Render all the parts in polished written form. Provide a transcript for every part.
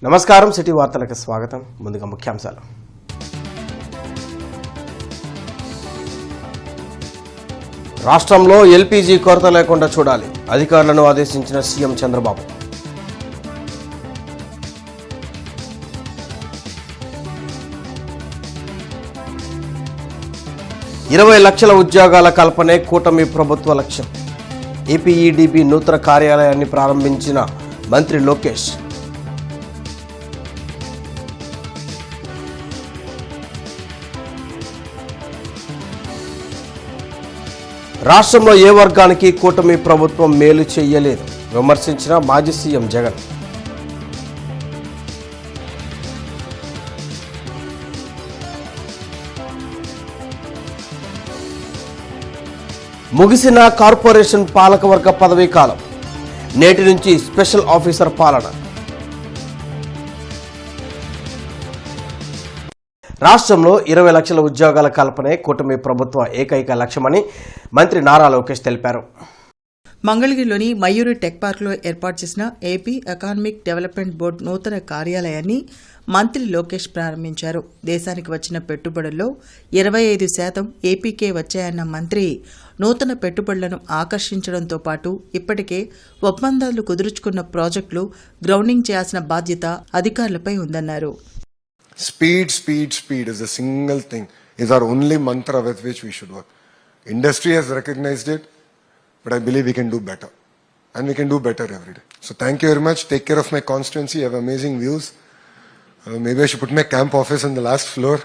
నమస్కారం సిటీ వార్తలకు స్వాగతం. ముందుగా ముఖ్యాంశాలు. రాష్ట్రంలో ఎల్పీజీ కొరత లేకుండా చూడాలి, అధికారులను ఆదేశించిన సీఎం చంద్రబాబు. ఇరవై లక్షల ఉద్యోగాల కల్పనే కూటమి ప్రభుత్వ లక్ష్యం. ఏపీఈడీబీ నూతన కార్యాలయాన్ని ప్రారంభించిన మంత్రి లోకేష్. రాష్ట్రంలో ఏ వర్గానికి కూటమి ప్రభుత్వం మేలు చేయలేదు, విమర్శించిన మాజీ సీఎం జగన్. ముగిసిన కార్పొరేషన్ పాలకవర్గ పదవీ కాలం, నేటి నుంచి స్పెషల్ ఆఫీసర్ పాలన. రాష్ట్రంలో 20 లక్షల ఉద్యోగాల కల్పనే కూటమి ప్రభుత్వ ఏకైక లక్ష్యమని మంత్రి నారా లోకేష్ తెలిపారు. మంగళగిరిలోని మయూరి టెక్ పార్క్లో ఏర్పాటు చేసిన ఏపీ ఎకనామిక్ డెవలప్మెంట్ బోర్డు నూతన కార్యాలయాన్ని మంత్రి లోకేష్ ప్రారంభించారు. దేశానికి వచ్చిన పెట్టుబడుల్లో 25% ఏపీకే వచ్చాయన్న మంత్రి నూతన పెట్టుబడులను ఆకర్షించడంతో పాటు ఇప్పటికే ఒప్పందాలు కుదుర్చుకున్న ప్రాజెక్టులు గ్రౌండింగ్ చేయాల్సిన బాధ్యత అధికారులపై ఉందన్నారు. Speed is a single thing, is our only mantra with which we should work. Industry has recognized it, but I believe we can do better. And we can do better every day. So thank you very much. Take care of my constituency. You have amazing views. Maybe I should put my camp office on the last floor.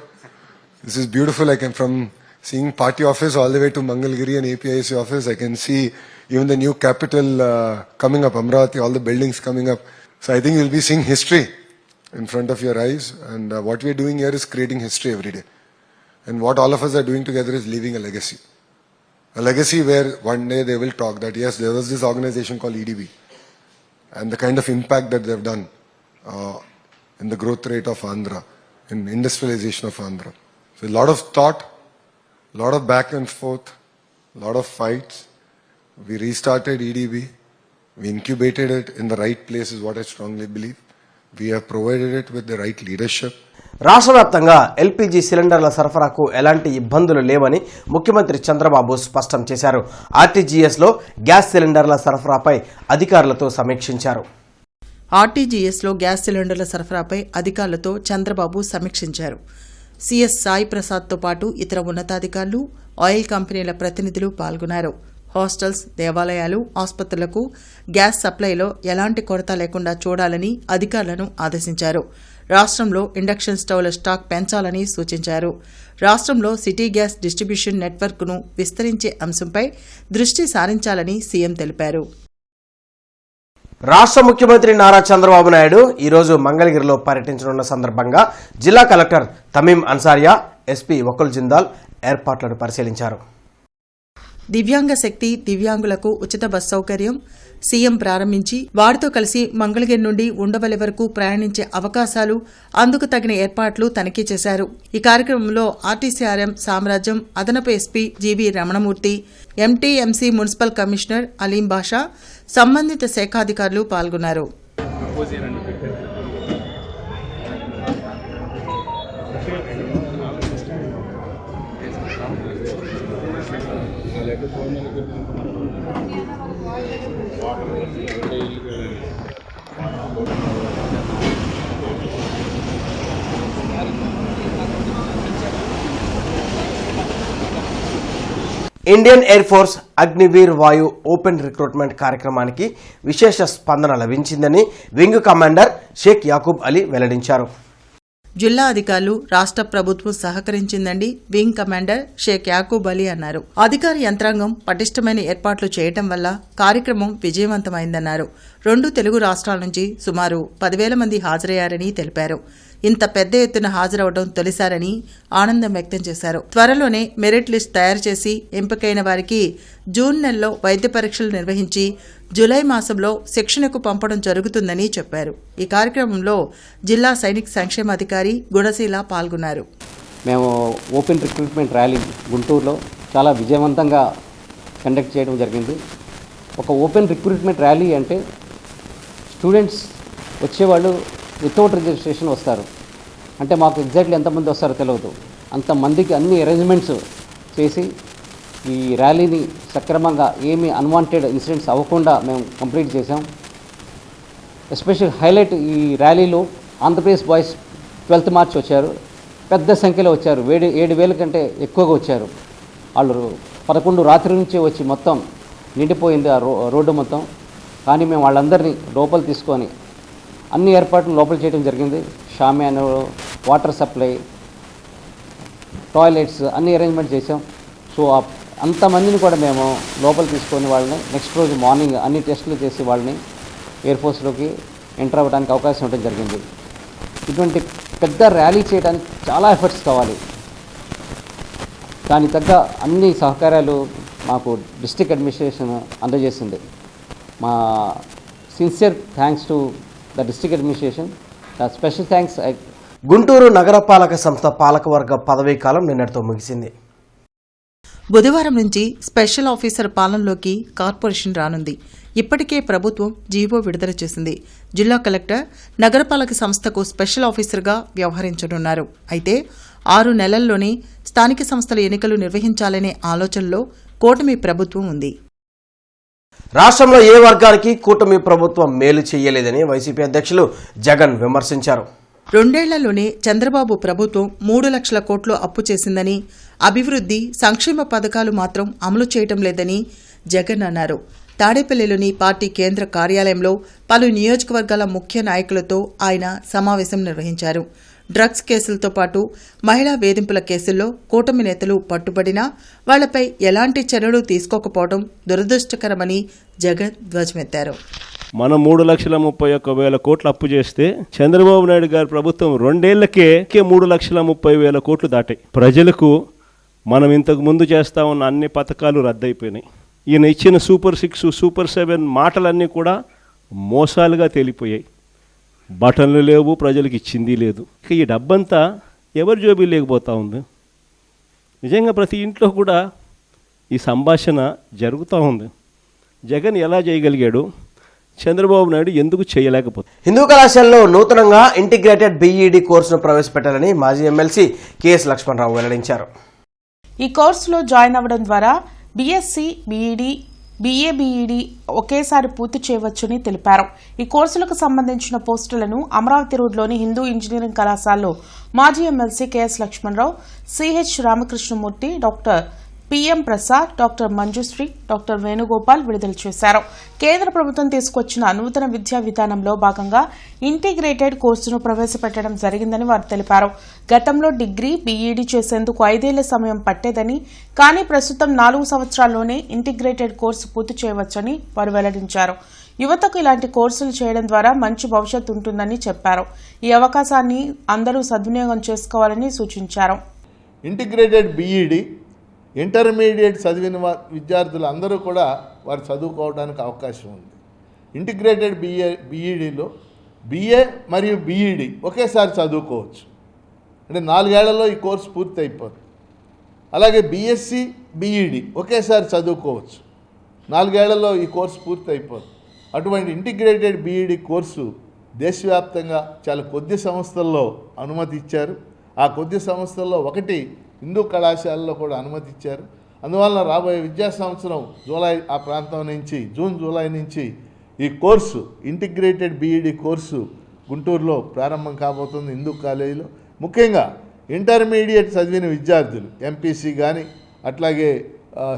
This is beautiful. I can, from seeing party office all the way to Mangalgiri and APIC office, I can see even the new capital coming up, Amravati, all the buildings coming up. So I think you'll be seeing history in front of your eyes, and what we are doing here is creating history every day. And what all of us are doing together is leaving a legacy where one day they will talk that yes, there was this organization called EDB and the kind of impact that they've done in the growth rate of Andhra, in industrialization of Andhra. So a lot of thought, a lot of back and forth, a lot of fights. We restarted EDB, we incubated it in the right place is what I strongly believe. We have provided it with the right leadership. రాష్ట్ర వ్యాప్తంగా LPG సిలిండర్ల సరఫరాకు ఎలాంటి ఇబ్బందులు లేవని ముఖ్యమంత్రి చంద్రబాబు స్పష్టం చేశారు. ఆర్టీజీఎస్లో gas సిలిండర్ల సరఫరాపై అధికారులతో సమీక్షించారు. ఆర్టీజీఎస్లో గ్యాస్ సిలిండర్ల సరఫరాపై అధికారులతో చంద్రబాబు సమీక్షించారు. సీఎస్ సాయి ప్రసాద్తో పాటు ఇతర ఉన్నతాధికారులు, ఆయిల్ కంపెనీల ప్రతినిధులు పాల్గొన్నారు. హాస్టల్స్, దేవాలయాలు, ఆసుపత్రులకు గ్యాస్ సప్లైలో ఎలాంటి కొరత లేకుండా చూడాలని అధికారులను ఆదేశించారు. రాష్ట్రంలో ఇండక్షన్ స్టవ్ల స్టాక్ పెంచాలని సూచించారు. రాష్ట్రంలో సిటీ గ్యాస్ డిస్ట్రిబ్యూషన్ నెట్వర్క్ను విస్తరించే అంశంపై దృష్టి సారించాలని సీఎం తెలిపారు. రాష్ట్ర ముఖ్యమంత్రి నారా చంద్రబాబు నాయుడు ఈరోజు మంగళగిరిలో పర్యటించనున్న సందర్భంగా జిల్లా కలెక్టర్ తమీం అన్సారియా, ఎస్పీ వకుల్ జిందాల్ ఏర్పాట్లను పరిశీలించారు. దివ్యాంగ శక్తి దివ్యాంగులకు ఉచిత బస్ సౌకర్యం సీఎం ప్రారంభించి వారితో కలిసి మంగళగిరి నుండి ఉండవల్లి వరకు ప్రయాణించే అవకాశాలు, అందుకు తగిన ఏర్పాట్లు తనిఖీ చేశారు. ఈ కార్యక్రమంలో ఆర్టీసీఆర్ఎం సామ్రాజ్యం అదనపు SP GV Ramanamurthy, MTMC municipal commissioner Alim Basha, సంబంధిత శాఖాధికారులు పాల్గొన్నారు. ఇండియన్ ఎయిర్ ఫోర్స్ అగ్నివీర్ వాయు ఓపెన్ రిక్రూట్మెంట్ కార్యక్రమానికి విశేష స్పందన లభించిందని వింగ్ కమాండర్ షేక్ యాకూబ్ అలీ వెల్లడించారు. జిల్లా అధికారులు, రాష్ట్ర ప్రభుత్వం సహకరించిందని వింగ్ కమాండర్ షేక్ యాకూబ్ అలీ అన్నారు. అధికార యంత్రాంగం పటిష్టమైన ఏర్పాట్లు చేయటం వల్ల కార్యక్రమం విజయవంతమైందన్నారు. 2 తెలుగు రాష్ట్రాల నుంచి సుమారు 10,000 మంది హాజరయ్యారని తెలిపారు. ఇంత పెద్ద ఎత్తున హాజరవడం తొలిసారని ఆనందం వ్యక్తం చేశారు. త్వరలోనే మెరిట్ లిస్ట్ తయారు చేసి ఎంపికైన వారికి జూన్ నెలలో వైద్య పరీక్షలు నిర్వహించి జూలై మాసంలో శిక్షణకు పంపడం జరుగుతుందని చెప్పారు. ఈ కార్యక్రమంలో జిల్లా సైనిక సంక్షేమాధికారి గుణశీల పాల్గొన్నారు. మేము ఓపెన్ రిక్రూట్మెంట్ ర్యాలీ గుంటూరులో చాలా విజయవంతంగా కండక్ట్ చేయడం జరిగింది. ఒక ఓపెన్ రిక్రూట్మెంట్ ర్యాలీ అంటే స్టూడెంట్స్ వచ్చేవాళ్ళు వితౌట్ రిజిస్ట్రేషన్ వస్తారు. అంటే మాకు ఎగ్జాక్ట్లీ ఎంతమంది వస్తారో తెలియదు. అంతమందికి అన్ని అరేంజ్మెంట్స్ చేసి ఈ ర్యాలీని సక్రమంగా ఏమీ అన్వాంటెడ్ ఇన్సిడెంట్స్ అవ్వకుండా మేము కంప్లీట్ చేసాం. ఎస్పెషల్ హైలైట్ ఈ ర్యాలీలో ఆంధ్రప్రదేశ్ బాయ్స్ 12th మార్చ్ వచ్చారు. పెద్ద సంఖ్యలో వచ్చారు. 7,000 కంటే ఎక్కువగా వచ్చారు. వాళ్ళు 11 రాత్రి నుంచి వచ్చి మొత్తం నిండిపోయింది ఆ రోడ్డు మొత్తం. కానీ మేము వాళ్ళందరినీ లోపల తీసుకొని అన్ని ఏర్పాట్లు లోపల చేయడం జరిగింది. షామియానా, వాటర్ సప్లై, టాయిలెట్స్ అన్ని అరేంజ్మెంట్ చేసాం. సో అంతమందిని కూడా మేము లోపల తీసుకొని వాళ్ళని నెక్స్ట్ రోజు మార్నింగ్ అన్ని టెస్టులు చేసి వాళ్ళని ఎయిర్ ఫోర్స్లోకి ఎంటర్ అవ్వడానికి అవకాశం ఉండడం జరిగింది. ఇటువంటి పెద్ద ర్యాలీ చేయడానికి చాలా ఎఫర్ట్స్ కావాలి. దానికి తగ్గ అన్ని సహకారాలు మాకు డిస్ట్రిక్ట్ అడ్మినిస్ట్రేషన్ అందజేసింది. మా sincere thanks to the district administration. Special thanks. Guntur నగరపాలక సంస్థ పాలకవర్గ పదవీ కాలం నిన్నటితో ముగిసింది. బుధవారం నుంచి స్పెషల్ ఆఫీసర్ పాలనలోకి కార్పొరేషన్ రానుంది. ఇప్పటికే ప్రభుత్వం జీవో విడుదల చేసింది. జిల్లా కలెక్టర్ నగరపాలక సంస్థకు స్పెషల్ ఆఫీసర్గా వ్యవహరించనున్నారు. అయితే 6 నెలల్లోనే స్థానిక సంస్థల ఎన్నికలు నిర్వహించాలనే ఆలోచనలో కూటమి ప్రభుత్వం ఉంది. రాష్ట్రంలో ఏ వర్గానికి కూటమి ప్రభుత్వం మేలు చేయలేదని వైసీపీ అధ్యక్షులు జగన్ విమర్శించారు. 2 ఏళ్లలోనే చంద్రబాబు ప్రభుత్వం 3 లక్షల కోట్లు అప్పు చేసిందని, అభివృద్ధి సంక్షేమ పథకాలు మాత్రం అమలు చేయటం లేదని జగన్ అన్నారు. తాడేపల్లిలోని పార్టీ కేంద్ర కార్యాలయంలో పలు నియోజకవర్గాల ముఖ్య నాయకులతో ఆయన సమావేశం నిర్వహించారు. డ్రగ్స్ కేసులతో పాటు మహిళా వేధింపుల కేసుల్లో కూటమి నేతలు పట్టుబడినా వాళ్లపై ఎలాంటి చర్యలు తీసుకోకపోవడం దురదృష్టకరమని జగన్ ధ్వజమెత్తారు. మనం 3,31,000 కోట్లు అప్పు చేస్తే చంద్రబాబు నాయుడు గారి ప్రభుత్వం 2 ఏళ్లకే 3,30,000 కోట్లు దాటాయి. ప్రజలకు మనం ఇంతకు ముందు చేస్తా ఉన్న అన్ని పథకాలు రద్దయిపోయినాయి. ఈయన ఇచ్చిన సూపర్ 6, సూపర్ 7 మాటలన్నీ కూడా మోసాలుగా తేలిపోయాయి. బటన్లు లేవు, ప్రజలకు ఇచ్చింది లేదు. ఇక ఈ డబ్బంతా ఎవరి జోబీ లేకపోతా ఉంది. నిజంగా ప్రతి ఇంట్లో కూడా ఈ సంభాషణ జరుగుతూ ఉంది. జగన్ ఎలా చేయగలిగాడు, చంద్రబాబు నాయుడు ఎందుకు చేయలేకపోతే? హిందూ కళాశాలలో నూతనంగా ఇంటిగ్రేటెడ్ బీఈడీ కోర్సును ప్రవేశపెట్టాలని మాజీ ఎమ్మెల్సీ కెఎస్ లక్ష్మణరావు వెల్లడించారు. ఈ కోర్సులో జాయిన్ అవ్వడం ద్వారా బీఎస్సీ, బీఈడీ, BA, BED ఒకేసారి పూర్తి చేయవచ్చని తెలిపారు. ఈ కోర్సులకు సంబంధించిన పోస్టులను అమరావతి రోడ్లోని హిందూ ఇంజనీరింగ్ కళాశాలలో మాజీ MLC K S Lakshmanarao, C H Ramakrishnamurthy, doctor P M Prasad, doctor Manjushree, doctor Venugopal విడుదల చేశారు. కేంద్ర ప్రభుత్వం తీసుకొచ్చిన నూతన విద్యా విధానంలో భాగంగా ఇంటిగ్రేటెడ్ కోర్సును ప్రవేశపెట్టడం జరిగిందని వారు తెలిపారు. గతంలో డిగ్రీ, బీఈడీ చేసేందుకు 5 ఏళ్ల సమయం పట్టేదని, కానీ ప్రస్తుతం 4 సంవత్సరాల్లోనే ఇంటిగ్రేటెడ్ కోర్సు పూర్తి చేయవచ్చని వారు వెల్లడించారు. యువతకు ఇలాంటి కోర్సులు చేయడం ద్వారా మంచి భవిష్యత్తు ఉంటుందని చెప్పారు. ఈ అవకాశాన్ని అందరూ సద్వినియోగం చేసుకోవాలని సూచించారు. ఇంటిగ్రేటెడ్ బీఈడీ ఇంటర్మీడియట్ చదివిన విద్యార్థులు అందరూ కూడా వారు చదువుకోవడానికి అవకాశం ఉంది. ఇంటిగ్రేటెడ్ బీఈడీలో BA మరియు BED ఒకేసారి చదువుకోవచ్చు. అంటే 4 ఏళ్లలో ఈ కోర్సు పూర్తి అయిపోతుంది. అలాగే BSc, BED ఒకేసారి చదువుకోవచ్చు. 4 ఏళ్లలో ఈ కోర్సు పూర్తి అయిపోతుంది. అటువంటి ఇంటిగ్రేటెడ్ BED కోర్సు దేశవ్యాప్తంగా చాలా కొద్ది సంస్థల్లో అనుమతి ఇచ్చారు. ఆ కొద్ది సంస్థల్లో ఒకటి హిందూ కళాశాలలో కూడా అనుమతి ఇచ్చారు. అందువల్ల రాబోయే విద్యా సంవత్సరం జూలై ఆ ప్రాంతం నుంచి జూలై నుంచి ఈ కోర్సు ఇంటిగ్రేటెడ్ BED కోర్సు గుంటూరులో ప్రారంభం కాబోతుంది. హిందూ కాలేజీలో ముఖ్యంగా ఇంటర్మీడియట్ చదివిన విద్యార్థులు MPC కానీ అట్లాగే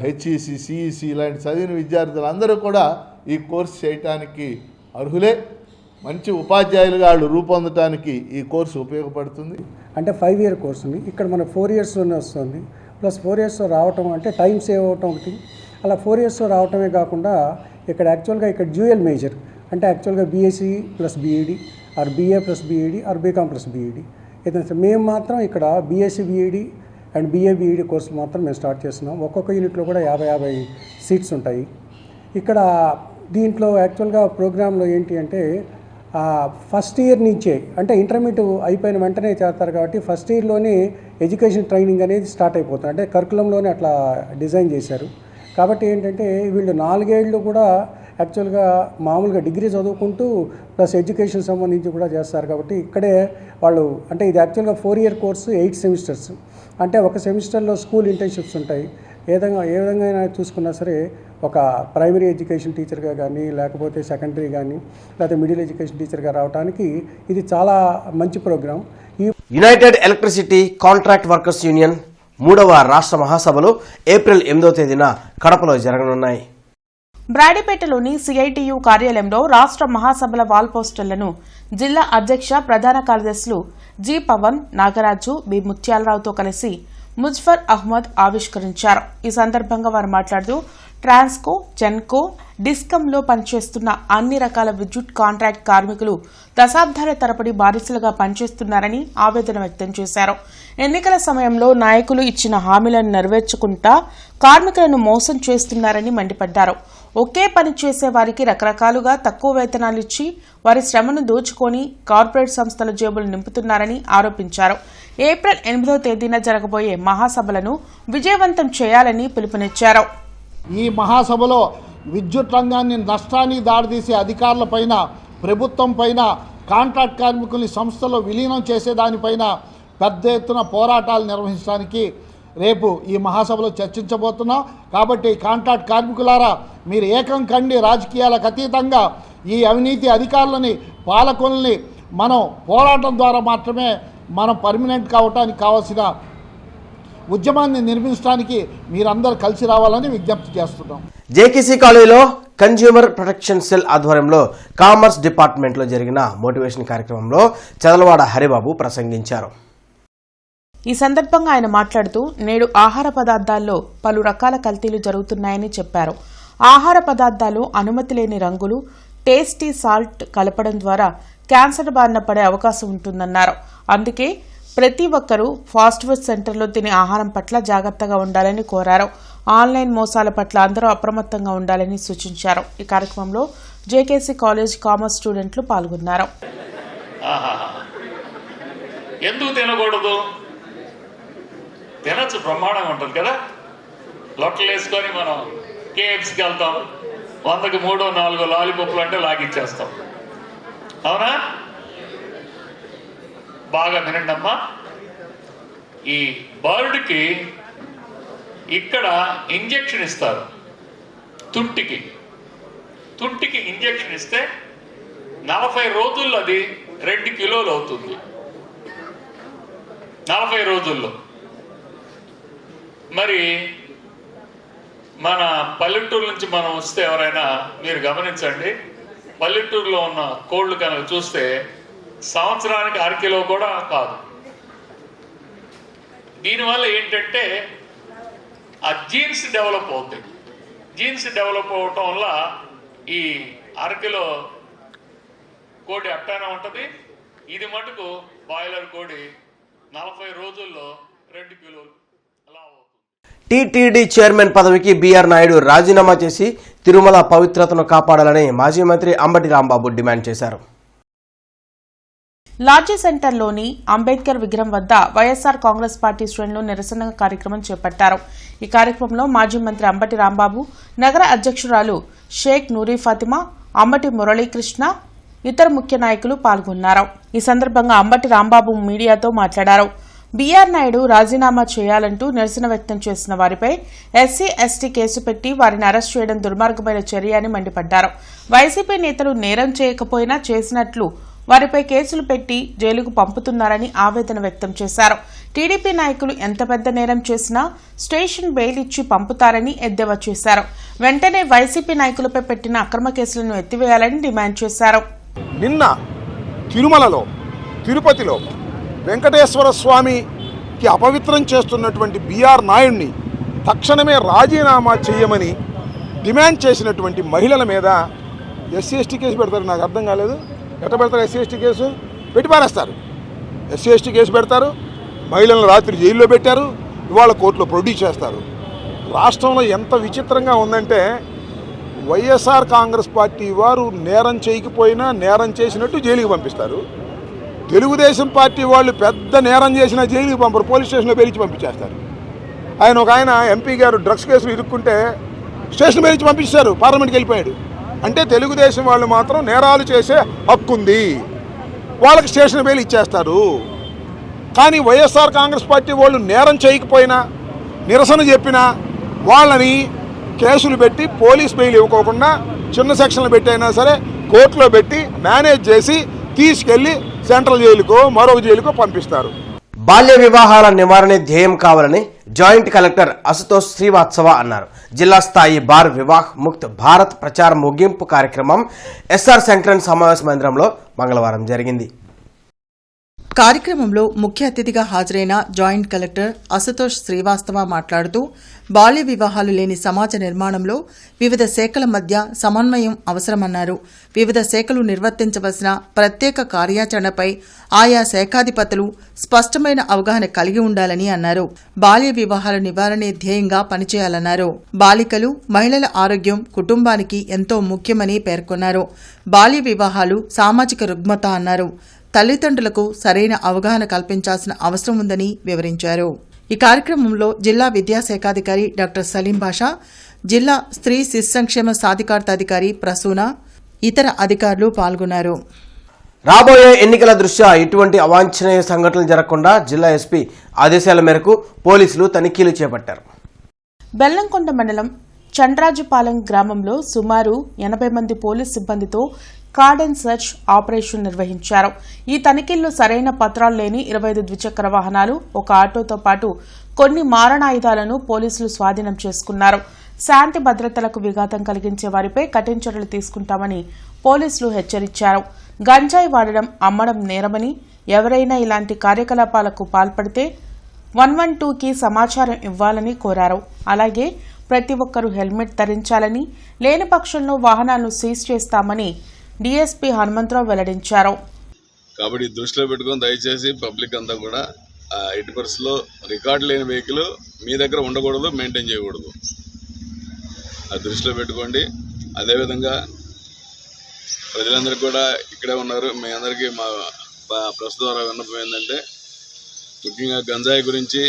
HEC, CEC ఇలాంటి చదివిన విద్యార్థులు అందరూ కూడా ఈ కోర్సు చేయటానికి అర్హులే. మంచి ఉపాధ్యాయులుగా వాళ్ళు రూపొందటానికి ఈ కోర్సు ఉపయోగపడుతుంది. అంటే 5 year కోర్సు ఉంది. ఇక్కడ మన 4 yearsలోనే వస్తుంది. ప్లస్ 4 years రావటం అంటే టైం సేవ్ అవటం ఒకటి. అలా 4 years రావటమే కాకుండా ఇక్కడ యాక్చువల్గా ఇక్కడ డ్యూయల్ మేజర్ అంటే యాక్చువల్గా BSc plus BED or BA plus BED or BCom plus BED ఏదైనా మేము మాత్రం ఇక్కడ BSc BED and BA BED కోర్సులు మాత్రం మేము స్టార్ట్ చేస్తున్నాం. ఒక్కొక్క యూనిట్లో కూడా 50 సీట్స్ ఉంటాయి. ఇక్కడ దీంట్లో యాక్చువల్గా ప్రోగ్రాంలో ఏంటి అంటే ఫస్ట్ ఇయర్ నుంచే అంటే ఇంటర్మీడియట్ అయిపోయిన వెంటనే చేస్తారు కాబట్టి ఫస్ట్ ఇయర్లోనే ఎడ్యుకేషన్ ట్రైనింగ్ అనేది స్టార్ట్ అయిపోతుంది. అంటే కరికులంలోనే అట్లా డిజైన్ చేశారు. కాబట్టి ఏంటంటే వీళ్ళు 4 ఏళ్ళు కూడా యాక్చువల్గా మామూలుగా డిగ్రీ చదువుకుంటూ ప్లస్ ఎడ్యుకేషన్ సంబంధించి కూడా చేస్తారు కాబట్టి ఇక్కడే వాళ్ళు అంటే ఇది యాక్చువల్గా 4-year కోర్సు 8 సెమిస్టర్స్. అంటే ఒక సెమిస్టర్లో స్కూల్ ఇంటర్న్షిప్స్ ఉంటాయి. ఏ విధంగా అయినా చూసుకున్నా సరే ఒక ప్రైమరీ ఎడ్యుకేషన్ టీచర్గా కానీ లేకపోతే సెకండరీ కానీ లేకపోతే మిడిల్ ఎడ్యుకేషన్ టీచర్గా రావడానికి ఇది చాలా మంచి programme. United electricity contract workers union 3వ రాష్ట్ర మహాసభలు ఏప్రిల్ 8వ తేదీన కడపలో జరగనున్నాయి. బ్రాడీపేటలోని సిఐటియు కార్యాలయంలో రాష్ట్ర మహాసభల వాల్ పోస్టర్లను జిల్లా అధ్యక్ష ప్రధాన కార్యదర్శులు జి పవన్, నాగరాజు, బి ముత్యాలరావుతో కలిసి ముజ్ఫర్ అహ్మద్ ఆవిష్కరించారు. ఈ సందర్భంగా వారు మాట్లాడుతూ ట్రాన్స్కో, జెన్కో, డిస్కంలో పనిచేస్తున్న అన్ని రకాల విద్యుత్ కాంట్రాక్ట్ కార్మికులు దశాబ్దాల తరబడి బానిసలుగా పనిచేస్తున్నారని ఆవేదన వ్యక్తం చేశారు. ఎన్నికల సమయంలో నాయకులు ఇచ్చిన హామీలను నెరవేర్చుకుంటా కార్మికులను మోసం చేస్తున్నారని మండిపడ్డారు. ఒకే పని చేసే వారికి రకరకాలుగా తక్కువ వేతనాలు ఇచ్చి వారి శ్రమను దోచుకొని కార్పొరేట్ సంస్థల జేబులు నింపుతున్నారని ఆరోపించారు. ఏప్రిల్ 8వ తేదీన జరగబోయే మహాసభలను విజయవంతం చేయాలని పిలుపునిచ్చారు. ఈ మహాసభలో విద్యుత్ రంగాన్ని నష్టానికి దారితీసే అధికారులపైన, ప్రభుత్వం పైన, కాంట్రాక్ట్ కార్మికుల్ని సంస్థలో విలీనం చేసేదానిపైన పెద్ద ఎత్తున పోరాటాలు నిర్వహించడానికి రేపు ఈ మహాసభలో చర్చించబోతున్నాం. కాబట్టి కాంట్రాక్ట్ కార్మికులారా, మీరు ఏకం కండి, రాజకీయాలకు అతీతంగా ఈ అవినీతి అధికారులని, పాలకుల్ని మనం పోరాటం ద్వారా మాత్రమే మనం పర్మనెంట్ కావడానికి కావాల్సిన ఉద్యమాన్ని నిర్మించడానికి మీరందరూ కలిసి రావాలని విజ్ఞప్తి చేస్తున్నాం. జేకేసీ కాలేజీలో కన్జ్యూమర్ ప్రొటెక్షన్ సెల్ ఆధ్వర్యంలో కామర్స్ డిపార్ట్మెంట్లో జరిగిన మోటివేషన్ కార్యక్రమంలో చదలవాడ హరిబాబు ప్రసంగించారు. ఈ సందర్భంగా ఆయన మాట్లాడుతూ నేడు ఆహార పదార్థాల్లో పలు రకాల కల్తీలు జరుగుతున్నాయని చెప్పారు. ఆహార పదార్థాలు అనుమతి లేని రంగులు, టేస్టీ సాల్ట్ కలపడం ద్వారా క్యాన్సర్ బారిన పడే అవకాశం ఉంటుందన్నారు. అందుకే ప్రతి ఒక్కరూ ఫాస్ట్ ఫుడ్ సెంటర్లో తినే ఆహారం పట్ల జాగ్రత్తగా ఉండాలని కోరారు. ఆన్లైన్ మోసాల పట్ల అందరూ అప్రమత్తంగా ఉండాలని సూచించారు. ఈ కార్యక్రమంలో జేకేసీ కాలేజ్ కామర్స్ స్టూడెంట్లు పాల్గొన్నారు. ఎందుకు తినకూడదు? తినచ్చు, బ్రహ్మాండంగా ఉంటుంది కదా. లొట్టలు వేసుకొని మనం కేఎఫ్సీకి వెళ్తాం, 100కి 3-4 లాలీపాప్లు అంటే లాగిచ్చేస్తాం. అవునా? బాగా వినండి అమ్మా. ఈ బర్డ్కి ఇక్కడ ఇంజెక్షన్ ఇస్తారు. తుంటికి ఇంజెక్షన్ ఇస్తే 40 రోజుల్లో అది 2 కిలోలు అవుతుంది. 40 రోజుల్లో. మరి మన పల్లెటూరు నుంచి మనం వస్తే ఎవరైనా మీరు గమనించండి, పల్లెటూరులో ఉన్న కోళ్ళు కనుక చూస్తే సంవత్సరానికి 1/2 కిలో కూడా కాదు. దీనివల్ల ఏంటంటే ఆ జీన్స్ డెవలప్ అవుతాయి. జీన్స్ డెవలప్ అవటం వల్ల ఈ 1/2 కిలో కోడి అట్టానే ఉంటుంది. ఇది మటుకు బాయిలర్ కోడి 40 రోజుల్లో 2 కిలోలు అలా అవుతుంది. టీటీడీ చైర్మన్ పదవికి బీఆర్ నాయుడు రాజీనామా చేసి తిరుమల పవిత్రతను కాపాడాలని మాజీ మంత్రి అంబటి రాంబాబు డిమాండ్ చేశారు. లాడ్జీ సెంటర్లోని అంబేద్కర్ విగ్రహం వద్ద వైఎస్సార్ కాంగ్రెస్ పార్టీ శ్రేణులు నిరసన కార్యక్రమం చేపట్టారు. ఈ కార్యక్రమంలో మాజీ మంత్రి అంబటి రాంబాబు, నగర అధ్యక్షురాలు షేక్ నూరీ ఫాతిమా, అంబటి మురళీకృష్ణ, ఇతర ముఖ్య నాయకులు పాల్గొన్నారు. ఈ సందర్భంగా అంబటి రాంబాబు మీడియాతో మాట్లాడారు. బీఆర్ నాయుడు రాజీనామా చేయాలంటూ నిరసన వ్యక్తం చేసిన వారిపై ఎస్సీ ఎస్టీ కేసు పెట్టి వారిని అరెస్ట్ చేయడం దుర్మార్గమైన చర్య అని మండిపడ్డారు. వైసీపీ నేతలు నేరం చేయకపోయినా చేసినట్లు వారిపై కేసులు పెట్టి జైలుకు పంపుతున్నారని ఆవేదన వ్యక్తం చేశారు. టీడీపీ నాయకులు ఎంత పెద్ద నేరం చేసినా స్టేషన్ బెయిల్ ఇచ్చి పంపుతారని ఎద్దేవా చేశారు. వెంటనే వైసీపీ నాయకులపై పెట్టిన అక్రమ కేసులను ఎత్తివేయాలని డిమాండ్ చేశారు. నిన్న తిరుమలలో, తిరుపతిలో వెంకటేశ్వర స్వామికి అపవిత్రం చేస్తున్నటువంటి బీఆర్ నాయుడిని తక్షణమే రాజీనామా చేయమని డిమాండ్ చేసినటువంటి మహిళల మీద ఎస్సీ ఎస్టీ కేసు పెడతారు. నాకు అర్థం కాలేదు. ఎట్లా పెడతారు? ఎస్సీ ఎస్టీ కేసు పెట్టి పారేస్తారు. ఎస్సీ ఎస్టీ కేసు పెడతారు, మహిళలను రాత్రి జైల్లో పెట్టారు, ఇవాళ కోర్టులో ప్రొడ్యూస్ చేస్తారు. రాష్ట్రంలో ఎంత విచిత్రంగా ఉందంటే వైఎస్ఆర్ కాంగ్రెస్ పార్టీ వారు నేరం చేయకపోయినా నేరం చేసినట్టు జైలుకి పంపిస్తారు. తెలుగుదేశం పార్టీ వాళ్ళు పెద్ద నేరం చేసినా జైలుకి పంపరు, పోలీస్ స్టేషన్లో బెదిరించి పంపించేస్తారు. ఒక ఆయన ఎంపీ గారు డ్రగ్స్ కేసులు ఇరుక్కుంటే స్టేషన్ బెదిరించి పంపించారు, పార్లమెంట్కి వెళ్ళిపోయాడు. అంటే తెలుగుదేశం వాళ్ళు మాత్రం నేరాలు చేసే హక్కుంది, వాళ్ళకి స్టేషన్ బెయిల్ ఇచ్చేస్తారు. కానీ వైఎస్ఆర్ కాంగ్రెస్ పార్టీ వాళ్ళు నేరం చేయకపోయినా, నిరసన చెప్పినా వాళ్ళని కేసులు పెట్టి పోలీస్ బెయిల్ ఇవ్వకోకుండా చిన్న సెక్షన్లు పెట్టైనా సరే కోర్టులో పెట్టి మేనేజ్ చేసి తీసుకెళ్లి సెంట్రల్ జైలుకో మరొక జైలుకో పంపిస్తారు. బాల్య వివాహాల నివారణ ధ్యేయం కావాలని జాయింట్ కలెక్టర్ అశుతోష్ శ్రీవాత్సవ అన్నారు. జిల్లా స్థాయి బార్ వివాహ్ ముక్త్ భారత్ ప్రచార ముగింపు కార్యక్రమం ఎస్ఆర్ సెంట్రల్ సమావేశ మందిరంలో మంగళవారం జరిగింది. కార్యక్రమంలో ముఖ్య అతిథిగా హాజరైన జాయింట్ కలెక్టర్ అశుతోష్ శ్రీవాస్తవ మాట్లాడుతూ బాల్య వివాహాలు లేని సమాజ నిర్మాణంలో వివిధ శాఖల మధ్య సమన్వయం అవసరమన్నారు. వివిధ శాఖలు నిర్వర్తించవలసిన ప్రత్యేక కార్యాచరణపై ఆయా శాఖాధిపతులు స్పష్టమైన అవగాహన కలిగి ఉండాలని అన్నారు. బాల్య వివాహాల నివారణే ధ్యేయంగా పనిచేయాలన్నారు. బాలికలు, మహిళల ఆరోగ్యం కుటుంబానికి ఎంతో ముఖ్యమని పేర్కొన్నారు. బాల్య వివాహాలు సామాజిక రుగ్మత అన్నారు. తల్లిదండ్రులకు సరైన అవగాహన కల్పించాల్సిన అవసరం ఉందని వివరించారు. ఈ కార్యక్రమంలో జిల్లా విద్యాశాఖాధికారి డాక్టర్ సలీం బాషా, జిల్లా స్త్రీ శిశు సంక్షేమ సాధికారత అధికారి ప్రసూన, ఇతర అధికారులు పాల్గొన్నారు. రాబోయే ఎన్నికల దృష్ట్యా ఎటువంటి అవాంఛనీయ సంఘటనలు జరగకుండా జిల్లా ఎస్పీ ఆదేశాల మేరకు పోలీసులు తనిఖీలు చేపట్టారు. బెల్లంకొండ మండలం చండ్రాజుపాలెం గ్రామంలో సుమారు 80 మంది పోలీస్ సిబ్బందితో కార్డన్ సెర్చ్ ఆపరేషన్ నిర్వహించారు. ఈ తనిఖీల్లో సరైన పత్రాలు లేని 25 ద్విచక్ర వాహనాలు, ఒక ఆటోతో పాటు కొన్ని మారణాయుధాలను పోలీసులు స్వాధీనం చేసుకున్నారు. శాంతి భద్రతలకు విఘాతం కలిగించే వారిపై కఠిన చర్యలు తీసుకుంటామని పోలీసులు హెచ్చరించారు. గంజాయి వాడడం, అమ్మడం నేరమని, ఎవరైనా ఇలాంటి కార్యకలాపాలకు పాల్పడితే 112కి సమాచారం ఇవ్వాలని కోరారు. అలాగే ప్రతి ఒక్కరూ హెల్మెట్ ధరించాలని, లేని పక్షంలో వాహనాలను సీజ్ చేస్తామని డీఎస్పీ హనుమంతరావు వెల్లడించారు. కాబట్టి దృష్టిలో పెట్టుకొని దయచేసి పబ్లిక్ అంతా కూడా ఎట్టి పరిస్థితుల్లో రికార్డు లేని వెహికల్ మీ దగ్గర ఉండకూడదు, మెయింటైన్ చేయకూడదు. అది దృష్టిలో పెట్టుకోండి. అదేవిధంగా ప్రజలందరికీ కూడా ఇక్కడే ఉన్నారు, మీ అందరికీ మా ప్రెస్ ద్వారా విన్నపం ఏంటంటే, ముఖ్యంగా గంజాయి గురించి,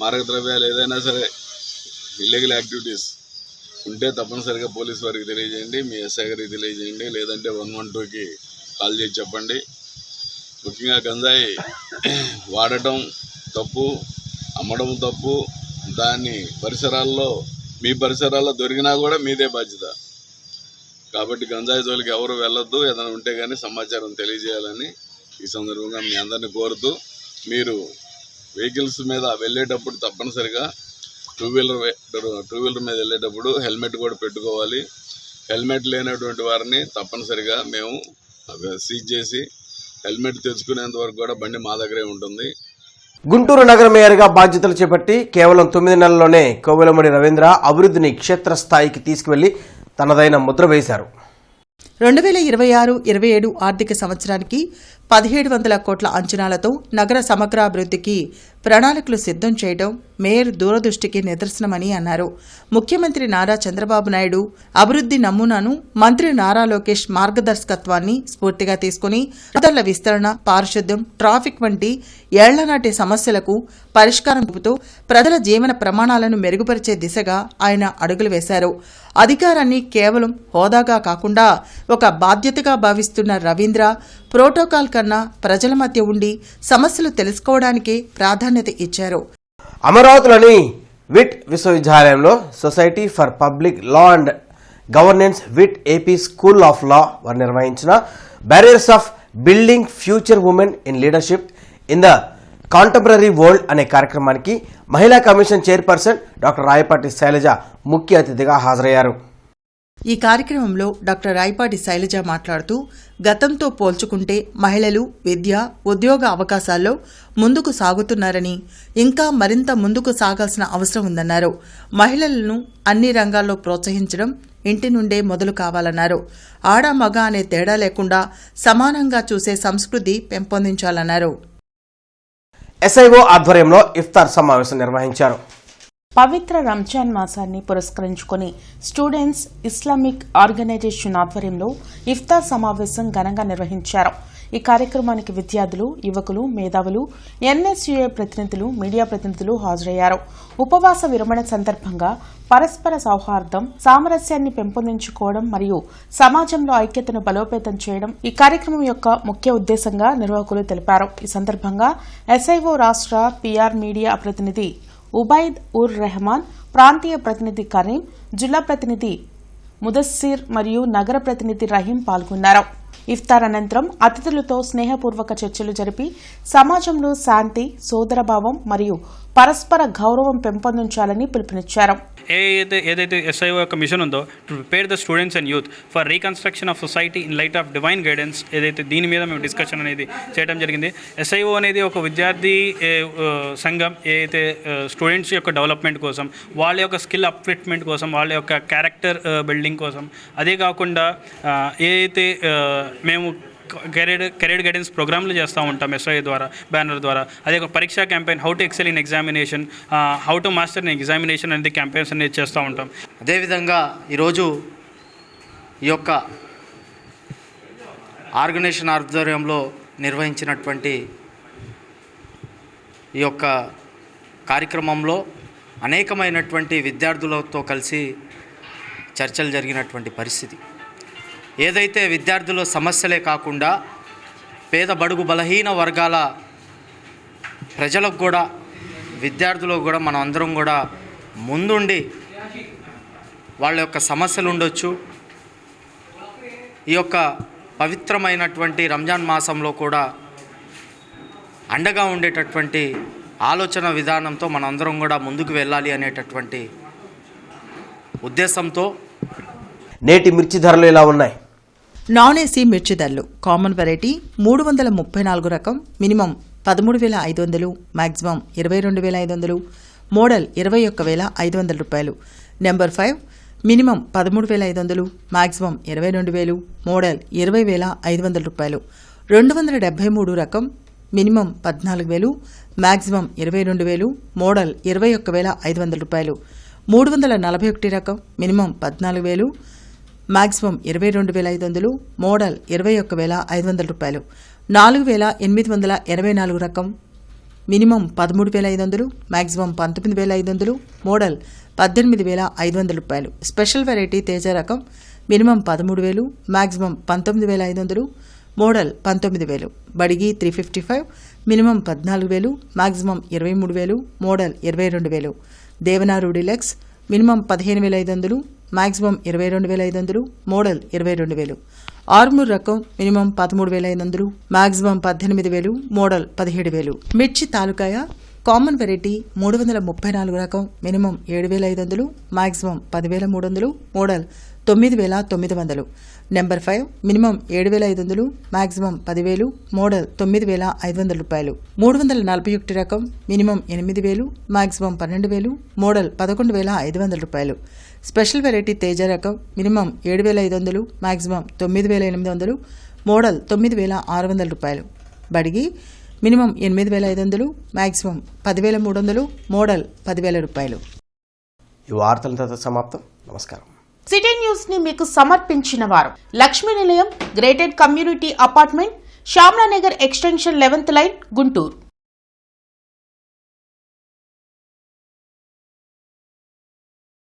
మారక ద్రవ్యాలు ఏదైనా సరే ఇల్లీగల్ యాక్టివిటీస్ ఉంటే తప్పనిసరిగా పోలీస్ వారికి తెలియజేయండి, మీ ఎస్ఐ గారికి తెలియజేయండి, లేదంటే 112కి కాల్ చేసి చెప్పండి. ముఖ్యంగా గంజాయి వాడటం తప్పు, అమ్మడం తప్పు. దాన్ని మీ పరిసరాల్లో దొరికినా కూడా మీదే బాధ్యత. కాబట్టి గంజాయి జోలికి ఎవరు వెళ్ళొద్దు. ఏదైనా ఉంటే కానీ సమాచారం తెలియజేయాలని ఈ సందర్భంగా మీ అందరినీ కోరుతూ, మీరు వెహికల్స్ మీద వెళ్ళేటప్పుడు తప్పనిసరిగా టూ వీలర్ మీద వెళ్ళేటప్పుడు హెల్మెట్ కూడా పెట్టుకోవాలి. హెల్మెట్ లేనటువంటి వారిని తప్పనిసరిగా మేము సీజ్ చేసి హెల్మెట్ తెచ్చుకునేంత వరకు కూడా బండి మా దగ్గరే ఉంటుంది. గుంటూరు నగర మేయర్గా బాధ్యతలు చేపట్టి కేవలం 9 నెలల్లోనే కోవెలమూడి రవీంద్ర అభివృద్ధిని క్షేత్రస్థాయికి తీసుకువెళ్లి తనదైన ముద్ర వేశారు. 2026-27 ఆర్థిక సంవత్సరానికి 1700 కోట్ల అంచనాలతో నగర సమగ్రాభివృద్ధికి ప్రణాళికలు సిద్ధం చేయడం మేయర్ దూరదృష్టికి నిదర్శనమని అన్నారు. ముఖ్యమంత్రి నారా చంద్రబాబు నాయుడు అభివృద్ధి నమూనాను మంత్రి నారా లోకేష్ మార్గదర్శకత్వాన్ని స్ఫూర్తిగా తీసుకుని రహదారుల విస్తరణ, పారిశుద్ధ్యం, ట్రాఫిక్ వంటి ఏళ్లనాటి సమస్యలకు పరిష్కారం చూపుతూ ప్రజల జీవన ప్రమాణాలను మెరుగుపరిచే దిశగా ఆయన అడుగులు వేశారు. అధికారాన్ని కేవలం హోదాగా కాకుండా ఒక బాధ్యతగా భావిస్తున్న రవీంద్ర ప్రోటోకాల్ కన్నా ప్రజల మధ్య ఉండి సమస్యలు తెలుసుకోవడానికే ప్రాధాన్యత ఇచ్చారు. అమరావతిలోని విట్ విశ్వవిద్యాలయంలో society for public law and governance VIT AP school of law వారు నిర్వహించిన barriers of building future women in leadership in the contemporary world అనే కార్యక్రమానికి మహిళా commission chairperson doctor Rayapati Sailaja ముఖ్య అతిథిగా హాజరయ్యారు. ఈ కార్యక్రమంలో డాక్టర్ రాయపాటి శైలజ మాట్లాడుతూ గతంతో పోల్చుకుంటే మహిళలు విద్య, ఉద్యోగ అవకాశాల్లో ముందుకు సాగుతున్నారని, ఇంకా మరింత ముందుకు సాగాల్సిన అవసరం ఉందన్నారు. మహిళలను అన్ని రంగాల్లో ప్రోత్సహించడం ఇంటి నుండే మొదలు కావాలన్నారు. ఆడ మగ అనే తేడా లేకుండా సమానంగా చూసే సంస్కృతి పెంపొందించాలన్నారు. ఎస్ఐఓ ఆధ్వర్యంలో ఇఫ్తార్ సమావేశం నిర్వహించారు. పవిత్ర రంజాన్ మాసాన్ని పురస్కరించుకుని స్టూడెంట్స్ ఇస్లామిక్ ఆర్గనైజేషన్ ఆధ్వర్యంలో ఇఫ్తార్ సమావేశం ఘనంగా నిర్వహించారు. ఈ కార్యక్రమానికి విద్యార్థులు, యువకులు, మేధావులు, ఎన్ఎస్యుఐ ప్రతినిధులు, మీడియా ప్రతినిధులు హాజరయ్యారు. ఉపవాస విరమణ సందర్భంగా పరస్పర సౌహార్దం, సామరస్యాన్ని పెంపొందించుకోవడం మరియు సమాజంలో ఐక్యతను బలోపేతం చేయడం ఈ కార్యక్రమం యొక్క ముఖ్య ఉద్దేశంగా నిర్వాహకులు తెలిపారు. ఈ సందర్భంగా ఎస్ఐఓ రాష్ట్ర పిఆర్ మీడియా ప్రతినిధి ఉబైద్ ఉర్ రెహమాన్, ప్రాంతీయ ప్రతినిధి కరీం, జిల్లా ప్రతినిధి ముదస్సిర్ మరియు నగర ప్రతినిధి రహీం పాల్గొన్నారు. ఇఫ్తార్ అనంతరం అతిథులతో స్నేహపూర్వక చర్చలు జరిపి సమాజంలో శాంతి, సోదరభావం మరియు పరస్పర గౌరవం పెంపొందించాలని పిలుపునిచ్చారు. ఏదైతే ఎస్ఐఓ యొక్క మిషన్ ఉందో to prepare the students and youth for reconstruction of society in light of divine guidance, ఏదైతే దీని మీద మేము డిస్కషన్ అనేది చేయడం జరిగింది. ఎస్ఐఓ అనేది ఒక విద్యార్థి సంఘం, ఏదైతే స్టూడెంట్స్ యొక్క డెవలప్మెంట్ కోసం, వాళ్ళ యొక్క స్కిల్ అప్లిఫ్ట్మెంట్ కోసం, వాళ్ళ యొక్క క్యారెక్టర్ బిల్డింగ్ కోసం, అదే కాకుండా ఏదైతే మేము కెరీర్ గైడెన్స్ ప్రోగ్రాంలు చేస్తూ ఉంటాం ఎస్ఐ ద్వారా, బ్యానర్ ద్వారా. అదే ఒక పరీక్షా campaign, how to excel in examination, how to master in examination అనేది క్యాంపెయిన్స్ అనేది చేస్తూ ఉంటాం. అదేవిధంగా ఈరోజు ఈ యొక్క ఆర్గనైజేషన్ ఆధ్వర్యంలో నిర్వహించినటువంటి ఈ యొక్క కార్యక్రమంలో అనేకమైనటువంటి విద్యార్థులతో కలిసి చర్చలు జరిగినటువంటి పరిస్థితి. ఏదైతే విద్యార్థుల సమస్యలే కాకుండా పేద బడుగు బలహీన వర్గాల ప్రజలకు కూడా, విద్యార్థులకు కూడా మనం అందరం కూడా ముందుండి వాళ్ళ యొక్క సమస్యలు ఉండొచ్చు. ఈ యొక్క పవిత్రమైనటువంటి రంజాన్ మాసంలో కూడా అండగా ఉండేటటువంటి ఆలోచన విధానంతో మనం అందరం కూడా ముందుకు వెళ్ళాలి అనేటటువంటి ఉద్దేశంతో నేటి మిర్చి ధరలు ఎలా ఉన్నాయి? నాన్ ఏసీ మిర్చి ధరలు కామన్ వెరైటీ 334 రకం మినిమం 13,500, మాక్సిమం 22,500, మోడల్ 21,500 రూపాయలు. నెంబర్ 5 మినిమం 13,500, మాక్సిమం 22,000, మోడల్ 20,500 రూపాయలు. 273 రకం మినిమం 14,000, మాక్సిమం 22,000, మోడల్ 21,500 రూపాయలు. 341 రకం మినిమం 14,000, మాక్సిమం 22,500, మోడల్ 21,500 రూపాయలు. 4,884 రకం మినిమం 13,500, మాక్సిమం 19,500, మోడల్ 18,500 రూపాయలు. స్పెషల్ వెరైటీ తేజ రకం minimum 13,000, maximum 19,500, model 19,000. Byadgi 355 minimum 14,000, maximum 23,000, model 22,000. దేవనారు deluxe minimum 15,500, maximum 22,500, model 22,000. Armoor రకం మినిమం 13,500, మాక్సిమం 18,000, మోడల్ 17,000. మిర్చి తాలూకాయ కామన్ వెరైటీ 334 రకం minimum 7,500, maximum 10,300, model 9,900. Number 5 minimum 7,500, maximum 10,000, model 9,500 రూపాయలు. 341 రకం మినిమం 8,000, మాక్సిమం 12,000, మోడల్ 11,500 రూపాయలు. స్పెషల్ వెరైటీ తేజ రకం మినిమం 7,500, మాక్సిమం 9,800, మోడల్ 9,600 రూపాయలు. బడిగి మినిమం 8,500, మాక్సిమం 10,300, మోడల్ 10,000 రూపాయలు. ఈ వార్తలతో సమాప్తం. నమస్కారం. సిటీ న్యూస్ ని మీకు సమర్పించిన వారు Lakshmi Nilayam, gated community apartment, Shyamalanagar extension 11th line, Guntur.